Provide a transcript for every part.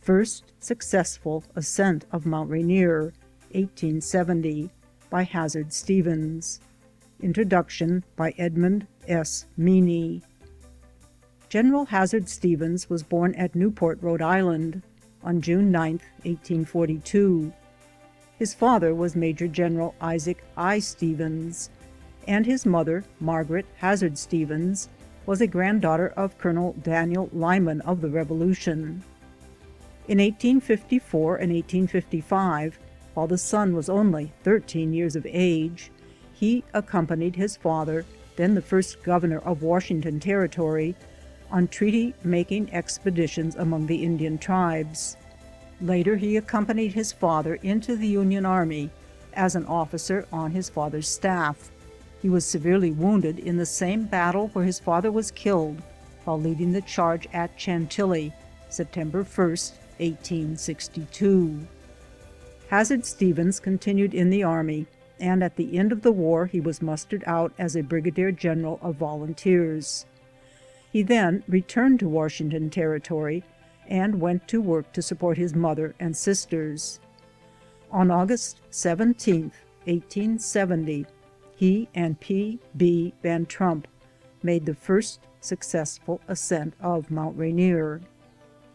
First Successful Ascent of Mt. Rainier, 1870, by Hazard Stevens. Introduction by Edmund S. Meany. General Hazard Stevens was born at Newport, Rhode Island, on June 9, 1842. His father was Major General Isaac I. Stevens, and his mother, Margaret Hazard Stevens, was a granddaughter of Colonel Daniel Lyman of the Revolution. In 1854 and 1855, while the son was only 13 years of age, he accompanied his father, then the first governor of Washington Territory, on treaty-making expeditions among the Indian tribes. Later, he accompanied his father into the Union Army as an officer on his father's staff. He was severely wounded in the same battle where his father was killed while leading the charge at Chantilly, September 1, 1862. Hazard Stevens continued in the Army, and at the end of the war he was mustered out as a Brigadier General of Volunteers. He then returned to Washington Territory and went to work to support his mother and sisters. On August 17, 1870, he and P.B. Van Trump made the first successful ascent of Mount Rainier.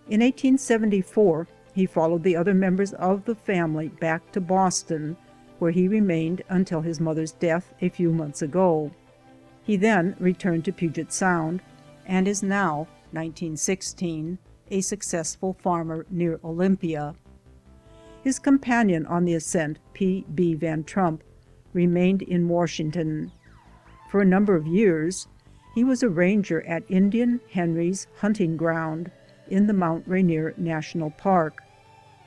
In 1874, he followed the other members of the family back to Boston, where he remained until his mother's death a few months ago. He then returned to Puget Sound and is now, 1916, a successful farmer near Olympia. His companion on the ascent, P.B. Van Trump, remained in Washington. For a number of years, he was a ranger at Indian Henry's hunting ground in the Mount Rainier National Park.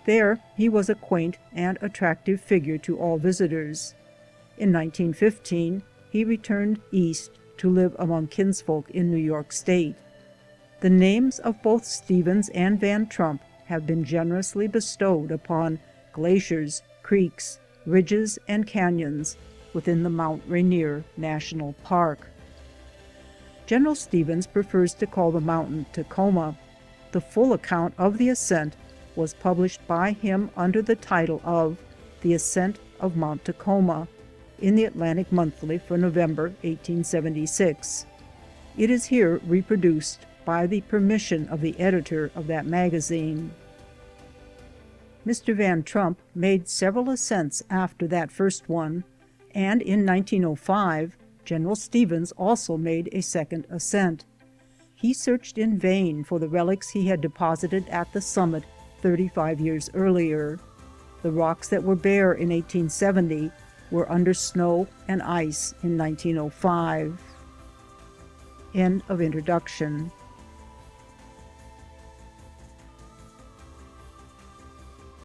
There, he was a quaint and attractive figure to all visitors. In 1915, he returned east to live among kinsfolk in New York State. The names of both Stevens and Van Trump have been generously bestowed upon glaciers, creeks, ridges, and canyons within the Mount Rainier National Park. General Stevens prefers to call the mountain Tacoma. The full account of the ascent was published by him under the title of The Ascent of Mount Tacoma in the Atlantic Monthly for November 1876. It is here reproduced by the permission of the editor of that magazine. Mr. Van Trump made several ascents after that first one, and in 1905, General Stevens also made a second ascent. He searched in vain for the relics he had deposited at the summit 35 years earlier. The rocks that were bare in 1870 were under snow and ice in 1905. End of introduction.